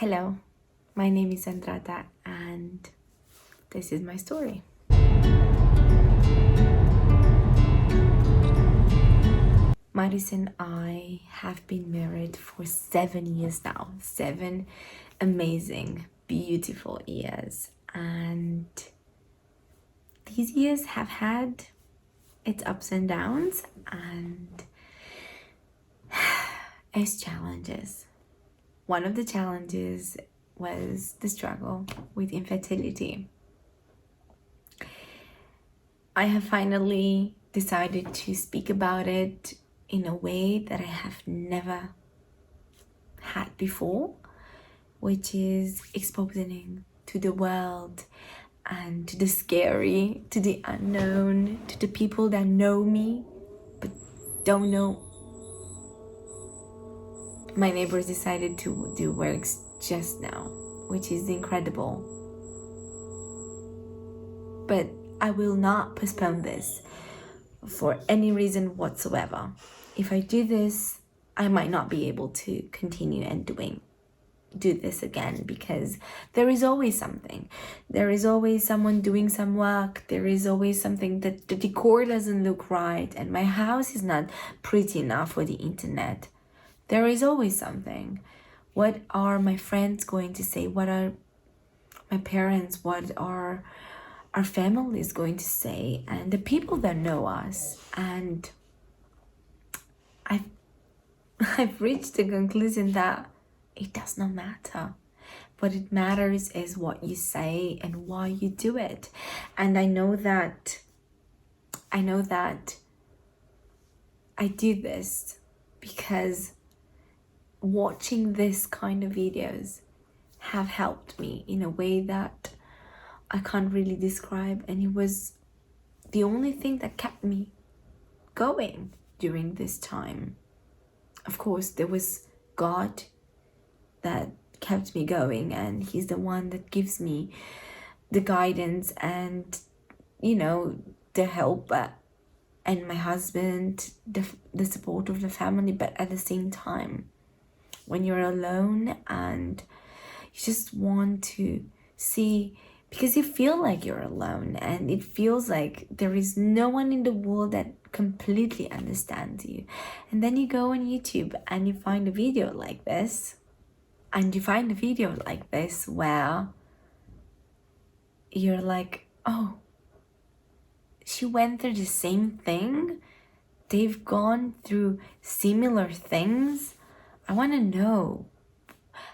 Hello, my name is Andrada and this is my story. Maris and I have been married for 7 years now. 7 amazing, beautiful years. And these years have had its ups and downs and its challenges. One of the challenges was the struggle with infertility. I have finally decided to speak about it in a way that I have never had before, which is exposing to the world and to the scary, to the unknown, to the people that know me but don't know. My neighbors decided to do works just now, which is incredible. But I will not postpone this for any reason whatsoever. If I do this, I might not be able to continue and do this again, because there is always something. There is always someone doing some work. There is always something that the decor doesn't look right and my house is not pretty enough for the internet. There is always something. What are my friends going to say? What are my parents? What are our family is going to say? And the people that know us. And I've reached the conclusion that it does not matter. What it matters is what you say and why you do it. And I know that I do this because watching this kind of videos have helped me in a way that I can't really describe, and it was the only thing that kept me going during this time. Of course, there was God that kept me going, and He's the one that gives me the guidance and, the help, and my husband, the support of the family. But at the same time, when you're alone and you just want to see, because you feel like you're alone and it feels like there is no one in the world that completely understands you. And then you go on YouTube and you find a video like this, where you're like, oh, she went through the same thing. They've gone through similar things. I want to know,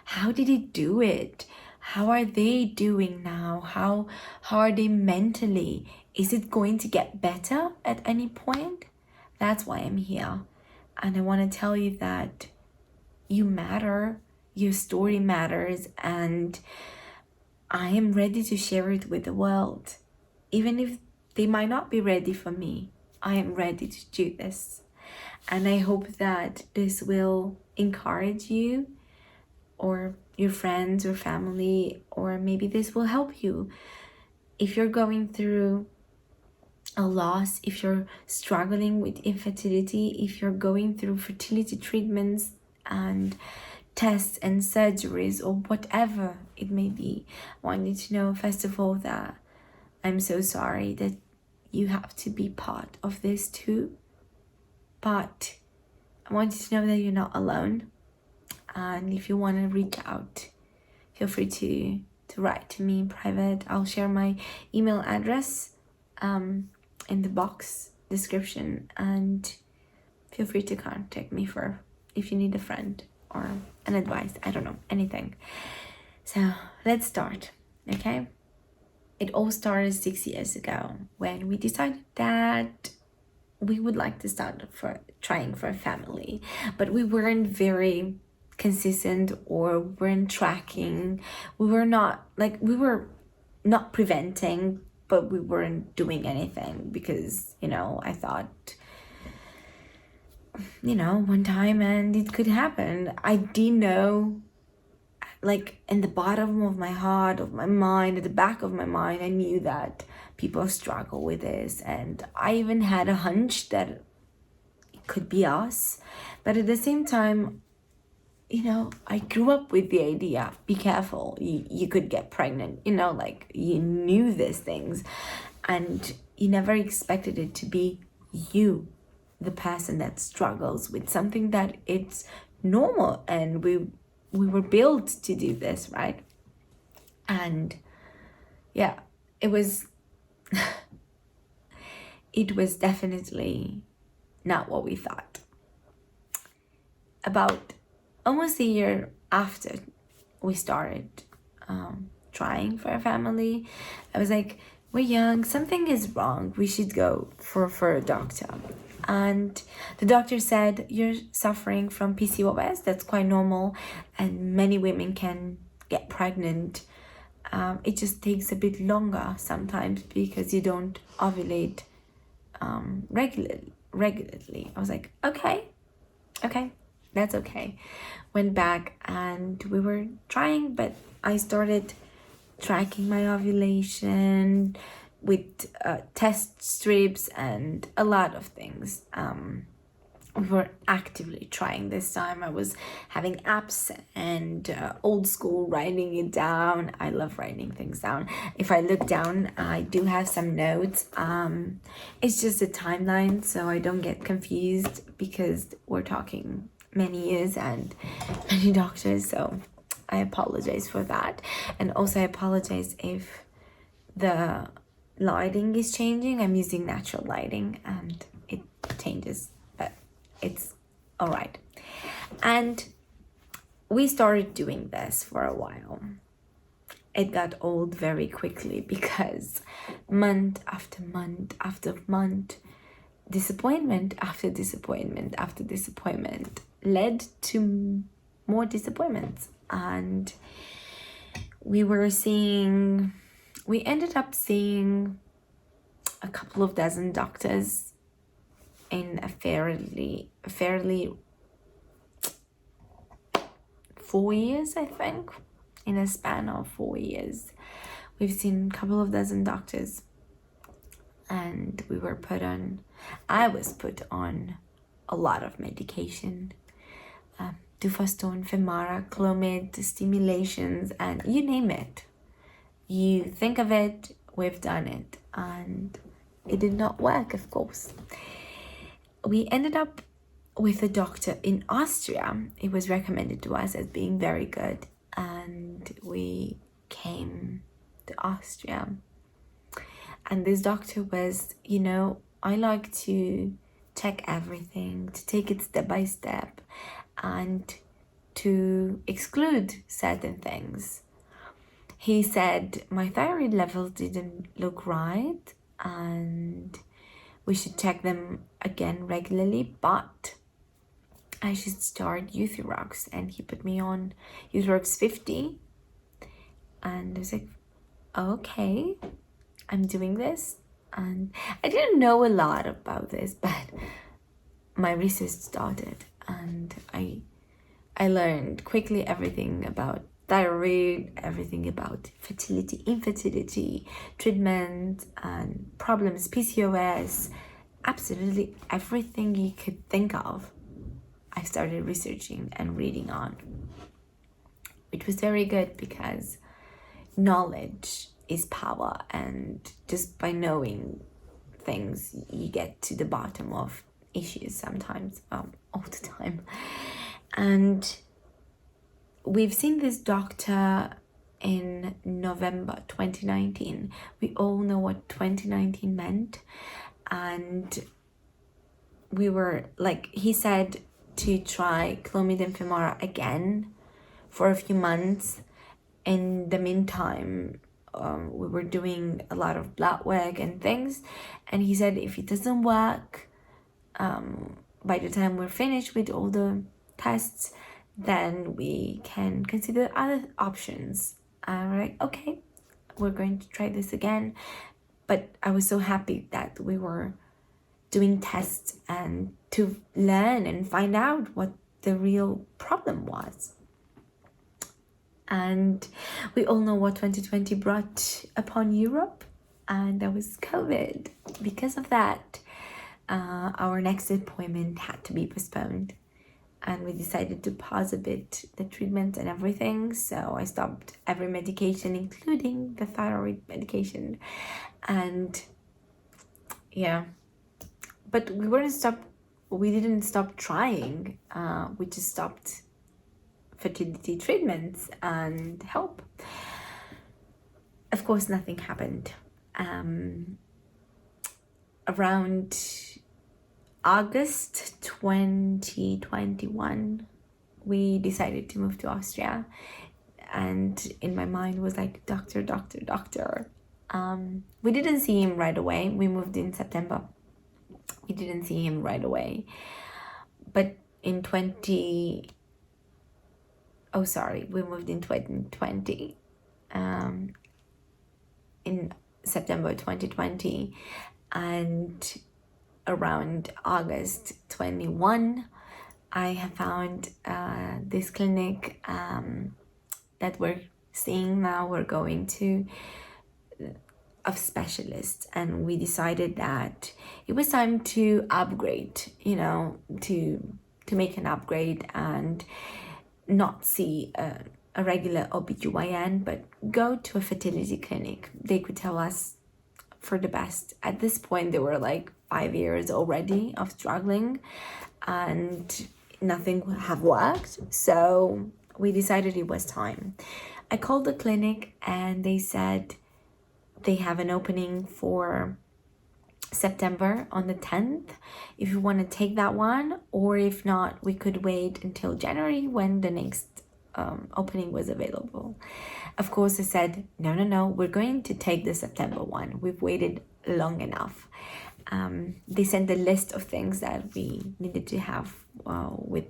how did he do it? How are they doing now? How are they mentally? Is it going to get better at any point? That's why I'm here. And I want to tell you that you matter, your story matters, and I am ready to share it with the world. Even if they might not be ready for me, I am ready to do this. And I hope that this will encourage you or your friends or family, or maybe this will help you. If you're going through a loss, if you're struggling with infertility, if you're going through fertility treatments and tests and surgeries or whatever it may be, I want you to know, first of all, that I'm so sorry that you have to be part of this too. But I want you to know that you're not alone. And if you want to reach out, feel free to write to me in private. I'll share my email address in the box description, and feel free to contact me for if you need a friend or an advice. I don't know, anything. So let's start, okay? It all started 6 years ago when we decided that we would like to start trying for a family, but we weren't very consistent or weren't tracking. We were not preventing, but we weren't doing anything because, I thought, one time and it could happen. I didn't know, in the bottom of my heart, of my mind, at the back of my mind, I knew that people struggle with this, and I even had a hunch that it could be us. But at the same time, I grew up with the idea, be careful, you could get pregnant, like you knew these things and you never expected it to be you, the person that struggles with something that it's normal, and we were built to do this, right? And yeah, it was it was definitely not what we thought. About almost a year after we started trying for a family, I was like, we're young, something is wrong, we should go for a doctor. And the doctor said, you're suffering from PCOS, that's quite normal, and many women can get pregnant. It just takes a bit longer sometimes because you don't ovulate regularly. I was like, okay, that's okay. Went back and we were trying, but I started tracking my ovulation with test strips and a lot of things. We were actively trying this time. I was having apps and old school writing it down. I love writing things down. If I look down, I do have some notes. It's just a timeline, so I don't get confused because we're talking many years and many doctors, so I apologize for that. And also I apologize if the lighting is changing. I'm using natural lighting and it changes, but it's all right. And we started doing this for a while. It got old very quickly because month after month after month, disappointment after disappointment after disappointment led to more disappointments. And we ended up seeing a couple of dozen doctors in a fairly 4 years, I think. In a span of 4 years, we've seen a couple of dozen doctors, and I was put on a lot of medication, duphaston, Femara, Clomid, stimulations, and you name it. You think of it, we've done it, and it did not work, of course. We ended up with a doctor in Austria. It was recommended to us as being very good, and we came to Austria. And this doctor was, I like to check everything, to take it step by step, and to exclude certain things. He said my thyroid levels didn't look right and we should check them again regularly, but I should start thourgh, and he put me on thourgh 50, and I was like, okay, I'm doing this. And I didn't know a lot about this, but my research started, and I learned quickly everything about thyroid, everything about fertility, infertility, treatment, and problems, PCOS, absolutely everything you could think of. I started researching and reading on. It was very good because knowledge is power, and just by knowing things, you get to the bottom of issues sometimes, all the time. And we've seen this doctor in November 2019. We all know what 2019 meant, and we were like, he said to try Clomid and Femara again for a few months. In the meantime, we were doing a lot of blood work and things, and he said if it doesn't work, by the time we're finished with all the tests, then we can consider other options. And we're like, okay, we're going to try this again. But I was so happy that we were doing tests and to learn and find out what the real problem was. And we all know what 2020 brought upon Europe, and that was COVID. Because of that, our next appointment had to be postponed. and we decided to pause a bit the treatment and everything. So I stopped every medication, including the thyroid medication. And yeah, but we didn't stop trying. We just stopped fertility treatments and help. Of course, nothing happened. Around August 2021, we decided to move to Austria. And in my mind was like, doctor. We didn't see him right away. We moved in September. We didn't see him right away. But we moved in 2020. In September 2020, and around August 21, I have found this clinic that we're seeing now. We're going to of specialists, and we decided that it was time to upgrade, to make an upgrade and not see a regular OBGYN, but go to a fertility clinic. They could tell us for the best. At this point, they were like 5 years already of struggling and nothing have worked. So we decided it was time. I called the clinic and they said they have an opening for September on the 10th if you want to take that one, or if not, we could wait until January when the next opening was available. Of course, I said, no, we're going to take the September one. We've waited long enough. They sent a list of things that we needed to have with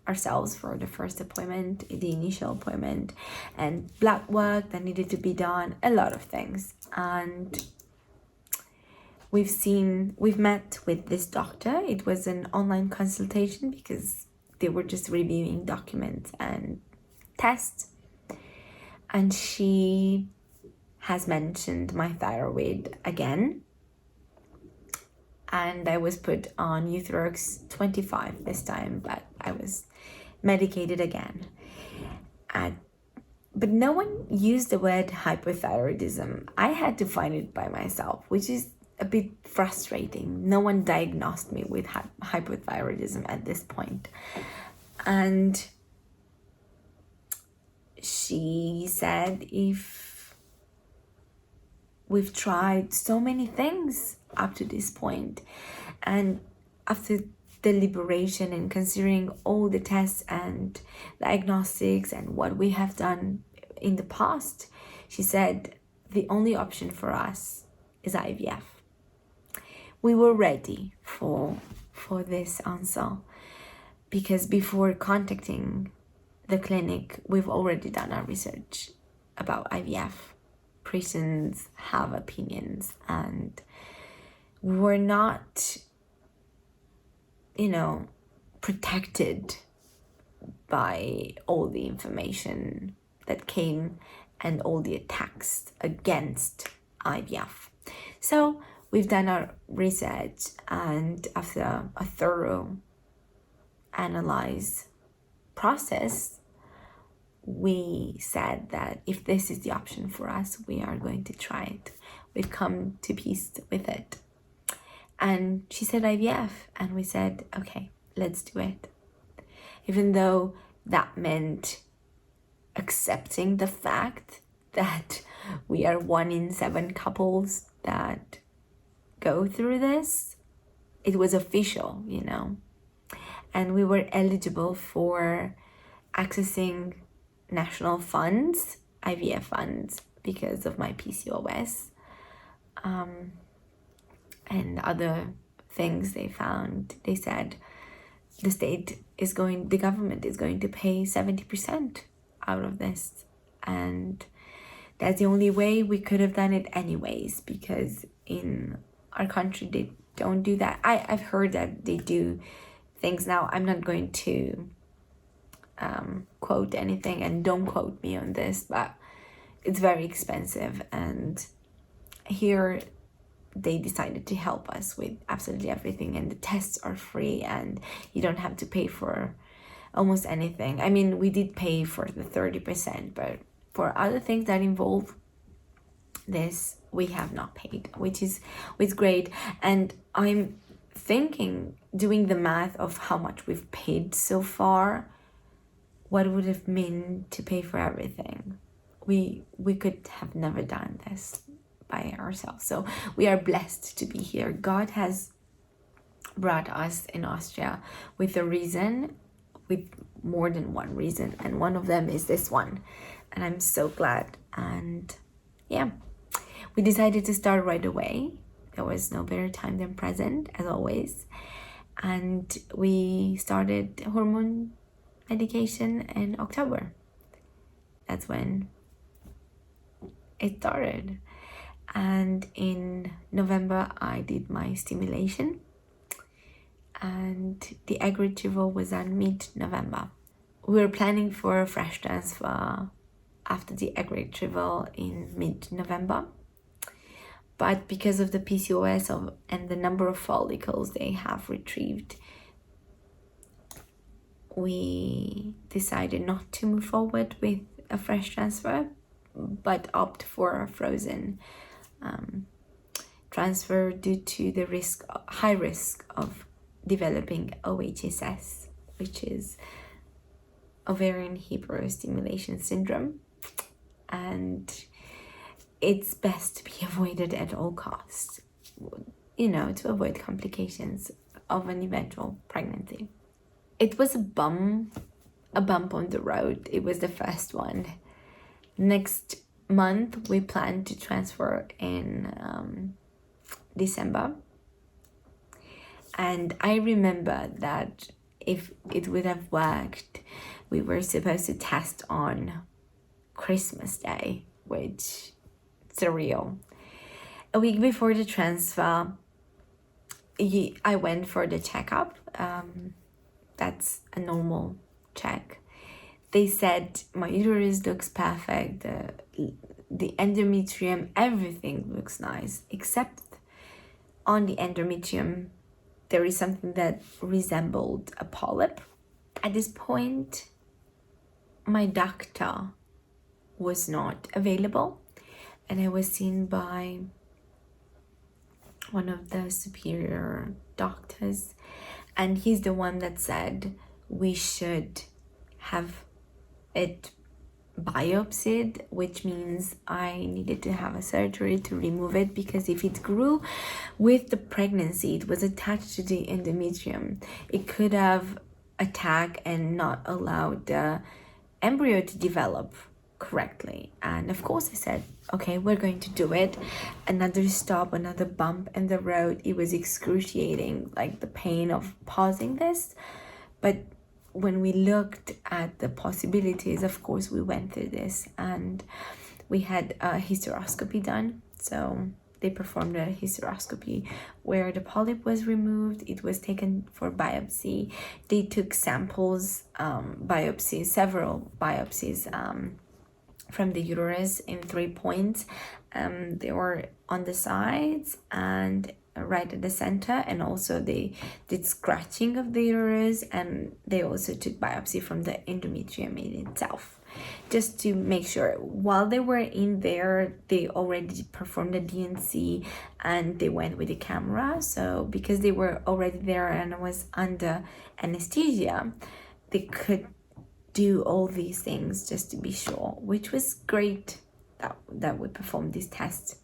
ourselves for the first appointment, the initial appointment, and blood work that needed to be done, a lot of things. And we've met with this doctor. It was an online consultation because they were just reviewing documents and tests. And she has mentioned my thyroid again. And I was put on thourgh 25 this time, but I was medicated again. But no one used the word hypothyroidism. I had to find it by myself, which is a bit frustrating. No one diagnosed me with hypothyroidism at this point. And she said, if we've tried so many things up to this point, and after deliberation and considering all the tests and diagnostics and what we have done in the past, she said the only option for us is IVF. We were ready for this answer because before contacting the clinic, we've already done our research about IVF. Patients have opinions, and we're not, protected by all the information that came and all the attacks against IVF. So we've done our research, and after a thorough analyze process, we said that if this is the option for us, we are going to try it. We've come to peace with it. And she said IVF, and we said, okay, let's do it. Even though that meant accepting the fact that we are 1 in 7 couples that go through this, it was official, and we were eligible for accessing national funds, IVF funds, because of my PCOS. And other things they found. They said the government is going to pay 70% out of this. And that's the only way we could have done it anyways, because in our country, they don't do that. I've heard that they do things now. I'm not going to quote anything, and don't quote me on this, but it's very expensive. And here they decided to help us with absolutely everything, and the tests are free, and you don't have to pay for almost anything. I mean, we did pay for the 30%, but for other things that involve this, we have not paid, which is great. And I'm thinking, doing the math of how much we've paid so far, what would have meant to pay for everything. We could have never done this by ourselves. So we are blessed to be here. God has brought us in Austria with a reason, with more than one reason, and one of them is this one, and I'm so glad. And yeah, we decided to start right away. There was no better time than present, as always, and we started hormone medication in October. That's when it started. And in November I did my stimulation, and the egg retrieval was on mid-November. We were planning for a fresh transfer after the egg retrieval in mid-November, but because of the PCOS and the number of follicles they have retrieved, we decided not to move forward with a fresh transfer, but opt for a frozen transfer due to the high risk of developing OHSS, which is ovarian hyperstimulation syndrome, and it's best to be avoided at all costs, you know, to avoid complications of an eventual pregnancy. It was a bump on the road. It was the first one. Next month we plan to transfer in December, and I remember that if it would have worked, we were supposed to test on Christmas Day, which surreal. A week before the transfer, I went for the checkup. That's a normal check. They said my uterus looks perfect, the endometrium, everything looks nice, except on the endometrium there is something that resembled a polyp. At this point, my doctor was not available, and I was seen by one of the superior doctors, and he's the one that said we should have it biopsied, which means I needed to have a surgery to remove it, because if it grew with the pregnancy, it was attached to the endometrium, it could have attacked and not allowed the embryo to develop correctly. And of course I said, okay, we're going to do it. Another stop, another bump in the road. It was excruciating, like the pain of pausing this, but when we looked at the possibilities, of course we went through this, and we had a hysteroscopy done. So they performed a hysteroscopy where the polyp was removed. It was taken for biopsy. They took samples, several biopsies from the uterus in 3 points. They were on the sides and right at the center, and also they did scratching of the uterus, and they also took biopsy from the endometrium in itself, just to make sure. While they were in there, they already performed a DNC and they went with the camera. So because they were already there and I was under anesthesia, they could do all these things just to be sure, which was great that we performed this test.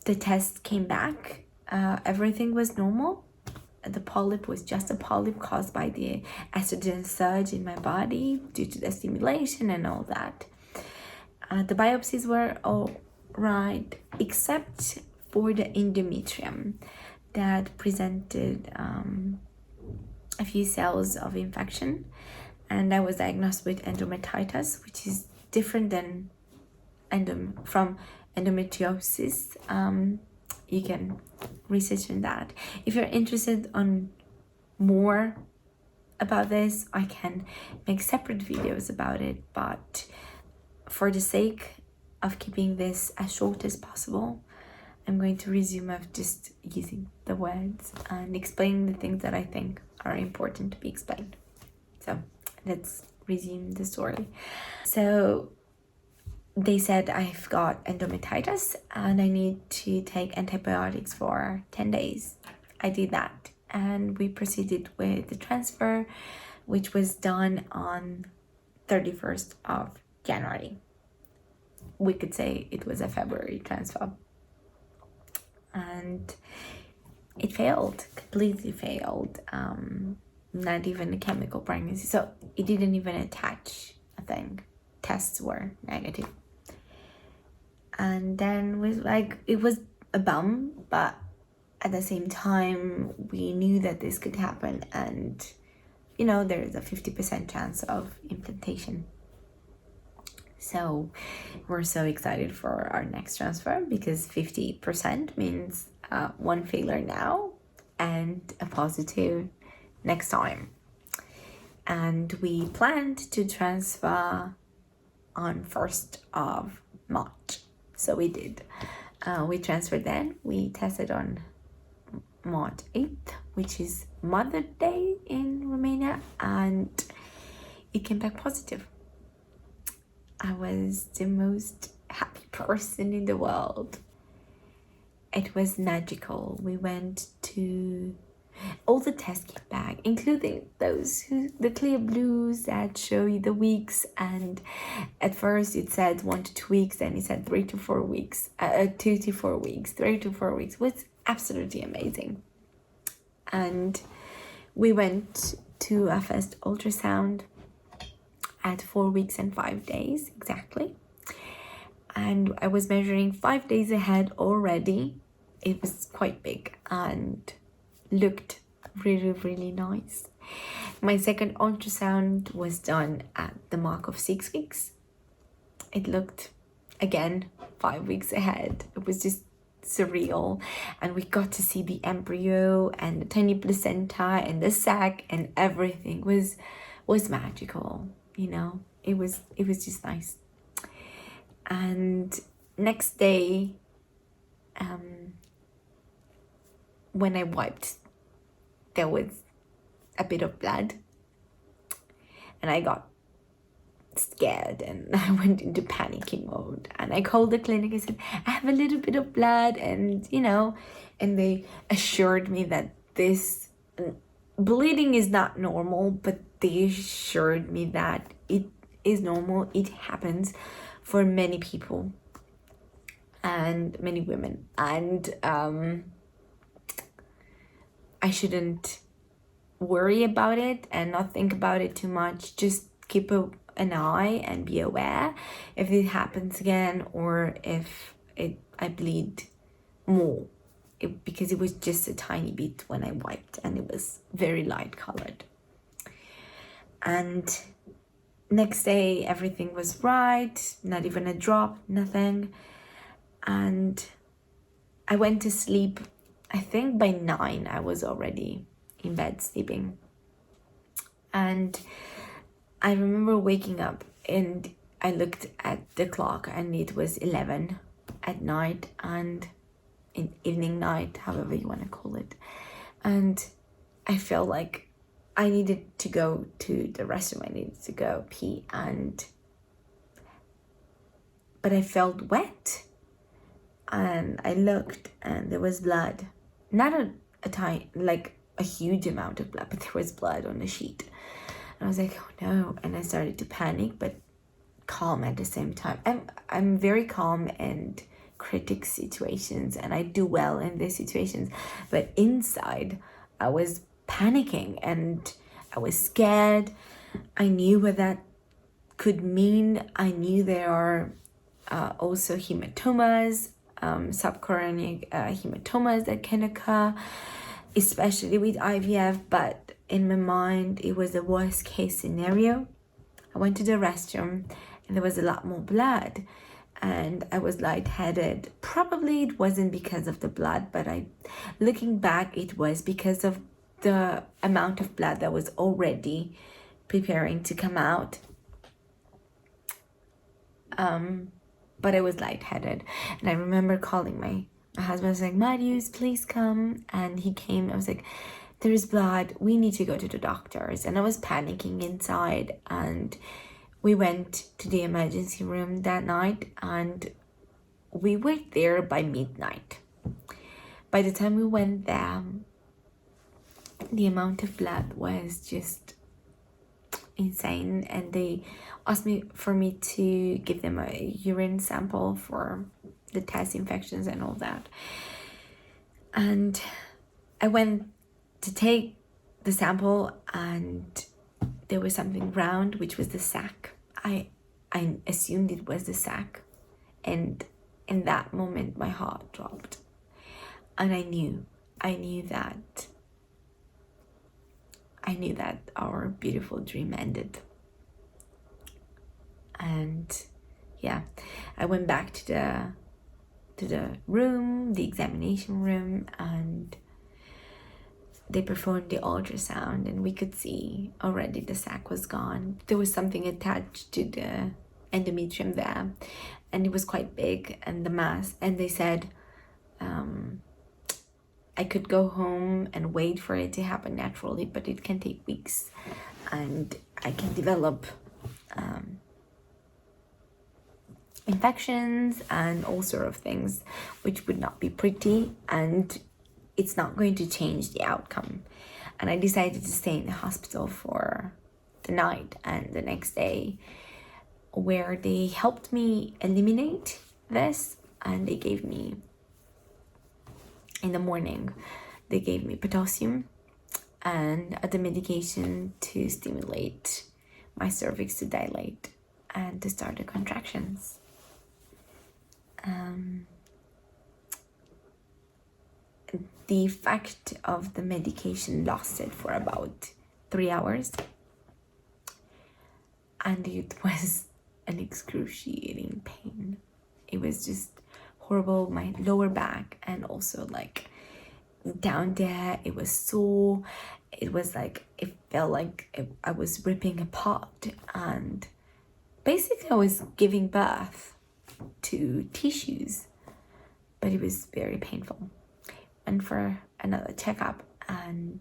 The test came back, everything was normal. The polyp was just a polyp caused by the estrogen surge in my body due to the stimulation and all that. The biopsies were all right, except for the endometrium that presented a few cells of infection, and I was diagnosed with endometritis, which is different than from endometriosis. You can research on that. If you're interested on more about this, I can make separate videos about it, but for the sake of keeping this as short as possible, I'm going to resume of just using the words and explaining the things that I think are important to be explained. So let's resume the story. So they said I've got endometritis and I need to take antibiotics for 10 days. I did that and we proceeded with the transfer, which was done on 31st of January. We could say it was a February transfer. And it failed, completely failed. Not even a chemical pregnancy. So it didn't even attach a thing. Tests were negative. And then it was a bum, but at the same time, we knew that this could happen. And, there's a 50% chance of implantation. So we're so excited for our next transfer because 50% means one failure now and a positive next time. And we planned to transfer on 1st of March. So we did. We transferred then. We tested on March 8th, which is Mother's Day in Romania, and it came back positive. I was the most happy person in the world. It was magical. We went to all the tests came back, including the clear blues that show you the weeks. And at first it said 1 to 2 weeks, then it said 3 to 4 weeks, 2 to 4 weeks, 3 to 4 weeks. It was absolutely amazing. And we went to a first ultrasound at 4 weeks and 5 days exactly. And I was measuring 5 days ahead already. It was quite big and looked really, really nice. My second ultrasound was done at the mark of 6 weeks. It looked, again, 5 weeks ahead. It was just surreal. And we got to see the embryo and the tiny placenta and the sac, and everything was magical. It was just nice. And next day, when I wiped, there was a bit of blood, and I got scared and I went into panicking mode, and I called the clinic. I said, I have a little bit of blood, and and they assured me that this bleeding is not normal, but they assured me that it is normal. It happens for many people and many women, and I shouldn't worry about it and not think about it too much. Just keep an eye and be aware if it happens again, or if I bleed more, because it was just a tiny bit when I wiped, and it was very light colored. And next day everything was right, not even a drop, nothing. And I went to sleep. I think by 9 I was already in bed sleeping. And I remember waking up and I looked at the clock and it was 11 at night, and in evening, night, however you want to call it. And I felt like I needed to go to the restroom. I needed to go pee, but I felt wet. And I looked and there was blood. Not a tiny, like a huge amount of blood, but there was blood on the sheet. And I was like, oh no. And I started to panic, but calm at the same time. I'm very calm in critic situations, and I do well in these situations. But inside, I was panicking and I was scared. I knew what that could mean. I knew there are also hematomas, subchorionic hematomas that can occur, especially with IVF. But in my mind, it was the worst case scenario. I went to the restroom and there was a lot more blood, and I was lightheaded. Probably it wasn't because of the blood, but looking back, it was because of the amount of blood that was already preparing to come out. But I was lightheaded, and I remember calling my my husband was like, Marius, please come. And he came. I was like, there is blood. We need to go to the doctors. And I was panicking inside. And we went to the emergency room that night. And we were there by midnight. By the time we went there, the amount of blood was just insane. And they asked me to give them a urine sample for the test infections and all that. And I went to take the sample, and there was something round, which was the sac. I assumed it was the sac, and in that moment my heart dropped, and I knew that our beautiful dream ended. And yeah, I went back to the room, the examination room, and they performed the ultrasound, and we could see already the sac was gone. There was something attached to the endometrium there, and it was quite big, and the mass, and they said I could go home and wait for it to happen naturally, but it can take weeks, and I can develop infections and all sort of things, which would not be pretty, and it's not going to change the outcome. And I decided to stay in the hospital for the night and the next day, where they helped me eliminate this, and they gave me, in the morning, they gave me potassium and other medication to stimulate my cervix to dilate and to start the contractions. The effect of the medication lasted for about 3 hours, and it was an excruciating pain. It was just horrible. My lower back, and also like down there, it was sore. It was like, it felt like I was ripping apart, and basically I was giving birth to tissues, but it was very painful. And for another checkup, and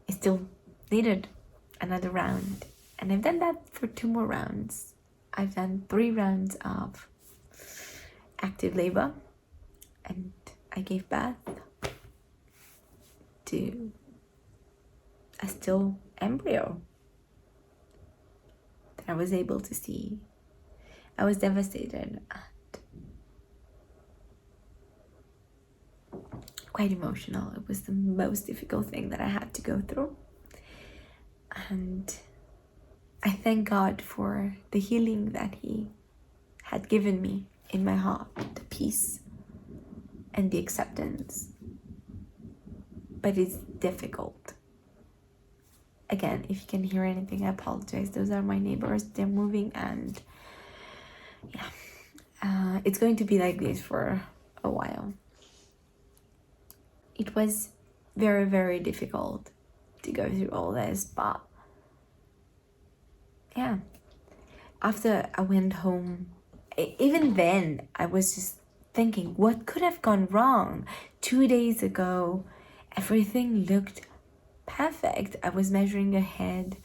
it still needed another round, and I've done that for 2 more rounds. I've done 3 rounds of active labor, and I gave birth to a still embryo that I was able to see. I was devastated, quite emotional. It was the most difficult thing that I had to go through, and I thank God for the healing that He had given me in my heart, the peace and the acceptance. But it's difficult. Again, if you can hear anything, I apologize. Those are my neighbors. They're moving, and yeah, it's going to be like this for a while. It was very, very difficult to go through all this, but yeah, after I went home, even then, I was just thinking, what could have gone wrong? 2 days ago, everything looked perfect. I was measuring ahead,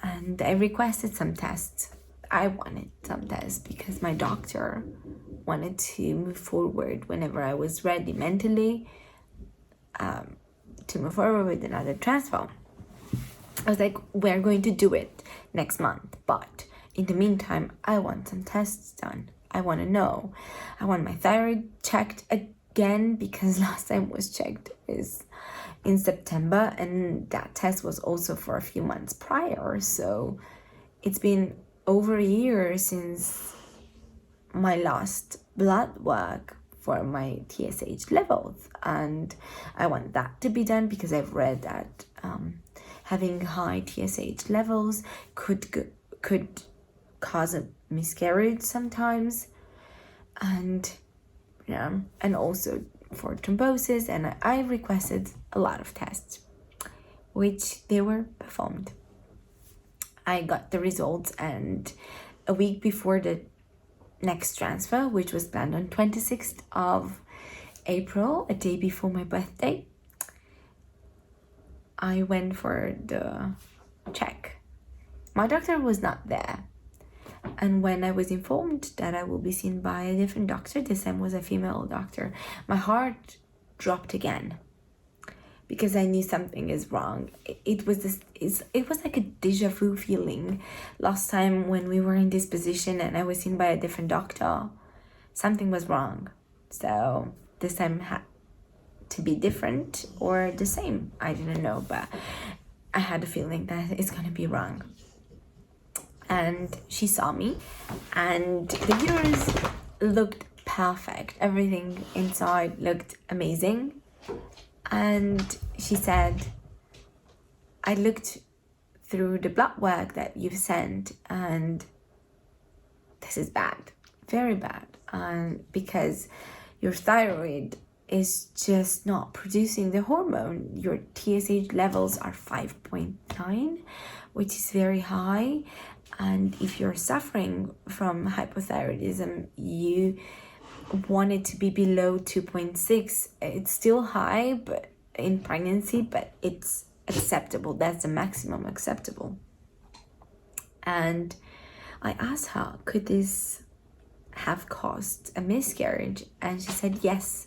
and I requested some tests. I wanted some tests because my doctor wanted to move forward whenever I was ready mentally to move forward with another transfer. I was like, we're going to do it next month, but in the meantime, I want some tests done. I want to know. I want my thyroid checked again, because last time was checked is in September, and that test was also for a few months prior. So it's been over a year since my last blood work for my TSH levels, and I want that to be done because I've read that having high TSH levels could cause a miscarriage sometimes, and and also for thrombosis. And I requested a lot of tests, which they were performed. I got the results, and a week before the next transfer, which was planned on 26th of April, a day before my birthday, I went for the check. My doctor was not there. And when I was informed that I will be seen by a different doctor, this time was a female doctor, my heart dropped again, because I knew something is wrong. It was like a deja vu feeling. Last time when we were in this position and I was seen by a different doctor, something was wrong. So this time had to be different or the same. I didn't know, but I had a feeling that it's gonna be wrong. And she saw me, and the uterus looked perfect. Everything inside looked amazing. And she said, I looked through the blood work that you've sent, and this is bad, very bad. Because your thyroid is just not producing the hormone. Your TSH levels are 5.9, which is very high. And if you're suffering from hypothyroidism, you want it to be below 2.6. It's still high but in pregnancy, but it's acceptable. That's the maximum acceptable. And I asked her, could this have caused a miscarriage? And she said yes,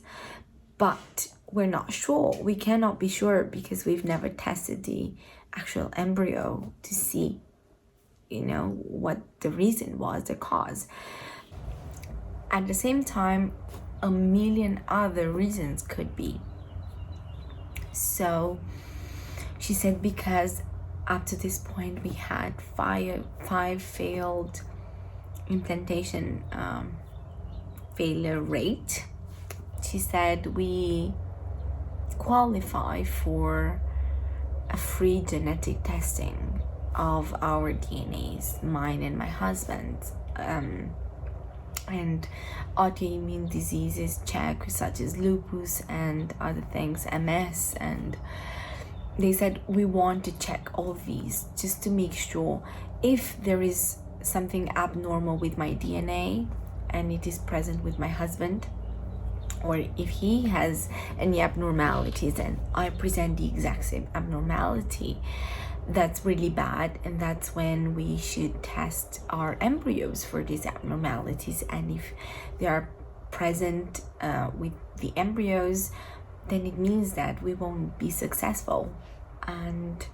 but we're not sure. We cannot be sure because we've never tested the actual embryo to see, what the reason was, the cause. At the same time, a million other reasons could be. So she said, because up to this point we had five failed implantation failure rate. She said we qualify for a free genetic testing of our DNAs, mine and my husband's, and autoimmune diseases check, such as lupus and other things, MS. And they said we want to check all these just to make sure if there is something abnormal with my DNA and it is present with my husband, or if he has any abnormalities and I present the exact same abnormality, that's really bad. And that's when we should test our embryos for these abnormalities. And if they are present with the embryos, then it means that we won't be successful. And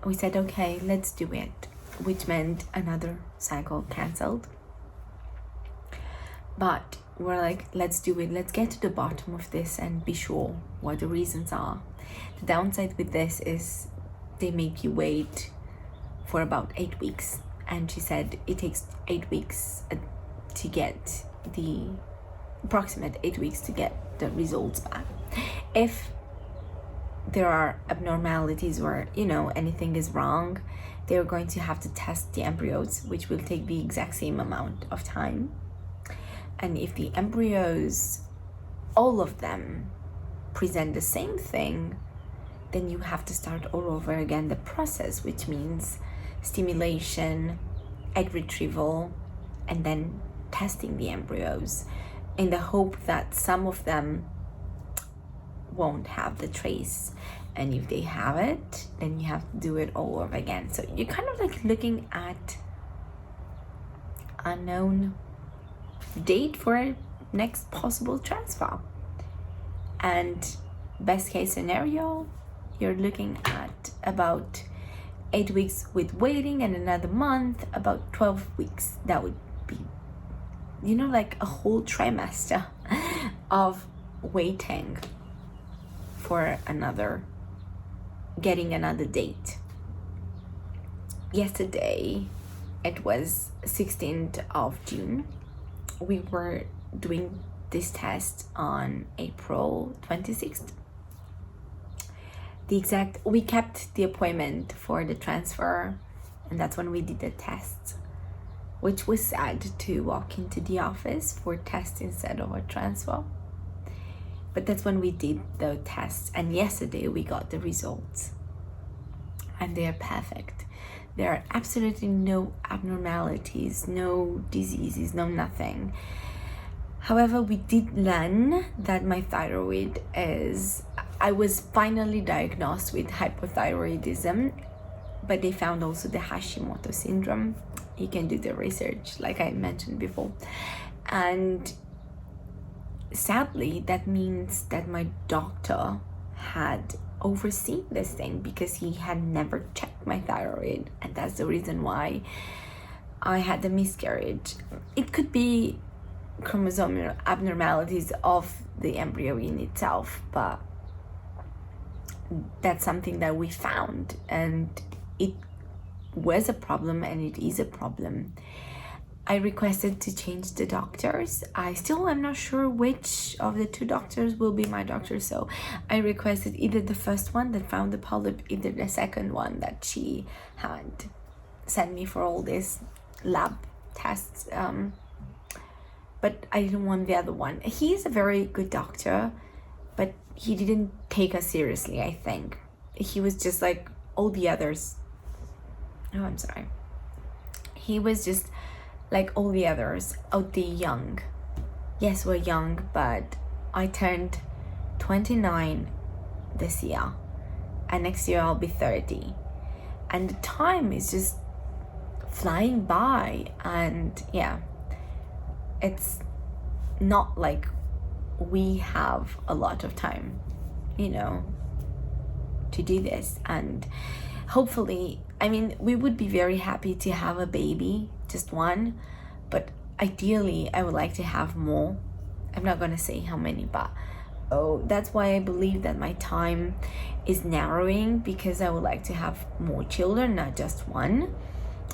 we said, okay, let's do it, which meant another cycle canceled. But we're like, let's do it. Let's get to the bottom of this and be sure what the reasons are. The downside with this is they make you wait for about 8 weeks. And she said it takes 8 weeks to get the approximate 8 weeks to get the results back. If there are abnormalities or anything is wrong, they're going to have to test the embryos, which will take the exact same amount of time. And if the embryos, all of them, present the same thing, then you have to start all over again the process, which means stimulation, egg retrieval, and then testing the embryos in the hope that some of them won't have the trace. And if they have it, then you have to do it all over again. So you're kind of like looking at unknown date for next possible transfer. And best case scenario, you're looking at about 8 weeks with waiting and another month, about 12 weeks. That would be, like a whole trimester of waiting for getting another date. Yesterday, it was 16th of June. We were doing this test on April 26th. We kept the appointment for the transfer, and that's when we did the test, which was sad to walk into the office for test instead of a transfer. But that's when we did the test, and yesterday we got the results, and they're perfect. There are absolutely no abnormalities, no diseases, no nothing. However, we did learn that my thyroid I was finally diagnosed with hypothyroidism, but they found also the Hashimoto syndrome. You can do the research like I mentioned before. And sadly, that means that my doctor had overseen this thing because he had never checked my thyroid, and that's the reason why I had the miscarriage. It could be chromosomal abnormalities of the embryo in itself, but that's something that we found, and it was a problem, and it is a problem. I requested to change the doctors. I still am not sure which of the two doctors will be my doctor, so I requested either the first one that found the polyp, either the second one that she had sent me for all these lab tests. But I didn't want the other one. He's a very good doctor, but he didn't take us seriously, I think. He was just like all the others. Oh, I'm sorry. He was just like all the others out there young. Yes, we're young, but I turned 29 this year, and next year I'll be 30. And the time is just flying by, and yeah, it's not like we have a lot of time, to do this. And hopefully, I mean, we would be very happy to have a baby, just one, but ideally I would like to have more. I'm not gonna say how many, but that's why I believe that my time is narrowing, because I would like to have more children, not just one,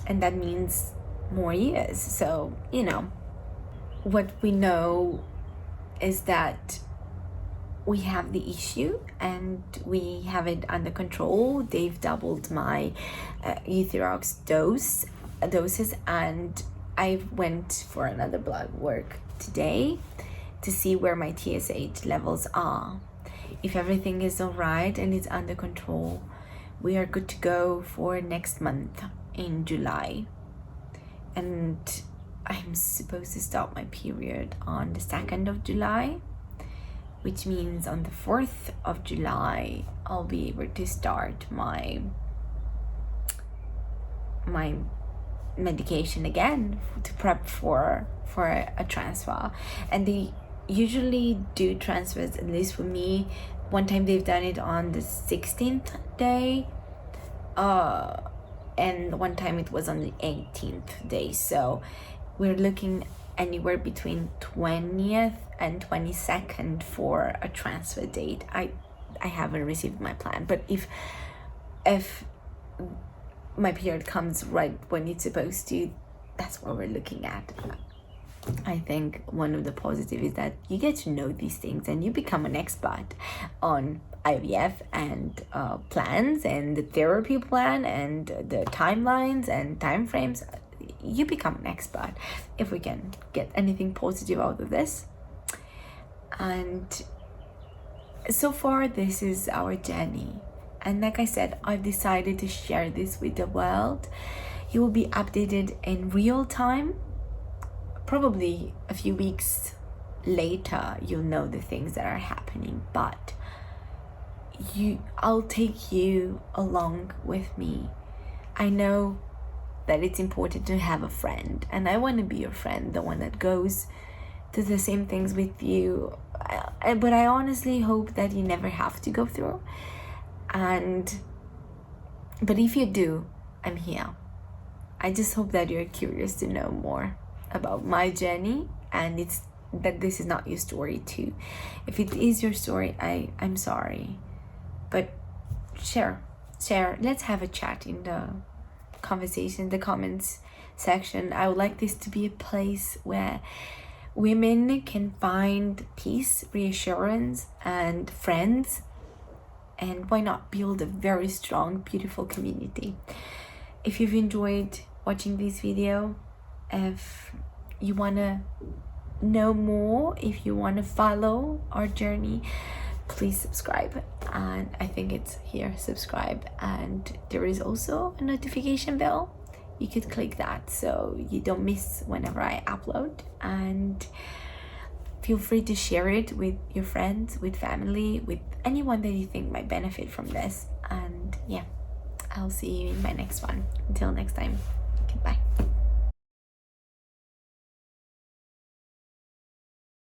and that means more years. So what we know is that we have the issue and we have it under control. They've doubled my thourgh doses, and I went for another blood work today to see where my TSH levels are. If everything is all right and it's under control, we are good to go for next month in July. And I'm supposed to start my period on the 2nd of July, which means on the 4th of July, I'll be able to start my medication again to prep for a transfer. And they usually do transfers, at least for me. One time they've done it on the 16th day, and one time it was on the 18th day. So we're looking anywhere between 20th and 22nd for a transfer date. I haven't received my plan, but if my period comes right when it's supposed to, that's what we're looking at. I think one of the positives is that you get to know these things and you become an expert on IVF and plans and the therapy plan and the timelines and timeframes. You become an expert if we can get anything positive out of this. And so far, this is our journey. And like I said, I've decided to share this with the world. You will be updated in real time. Probably a few weeks later, you'll know the things that are happening, but I'll take you along with me. I know that it's important to have a friend, and I want to be your friend, the one that goes to the same things with you. But I honestly hope that you never have to go through. But if you do, I'm here. I just hope that you're curious to know more about my journey, and it's that this is not your story too. If it is your story, I'm sorry, but share. Let's have a chat in the conversation, the comments section. I would like this to be a place where women can find peace, reassurance, and friends, and why not build a very strong, beautiful community. If you've enjoyed watching this video, if you want to know more, if you want to follow our journey, please subscribe. And I think it's here, subscribe, and there is also a notification bell. You could click that so you don't miss whenever I upload. And feel free to share it with your friends, with family, with anyone that you think might benefit from this. And yeah, I'll see you in my next one. Until next time, goodbye.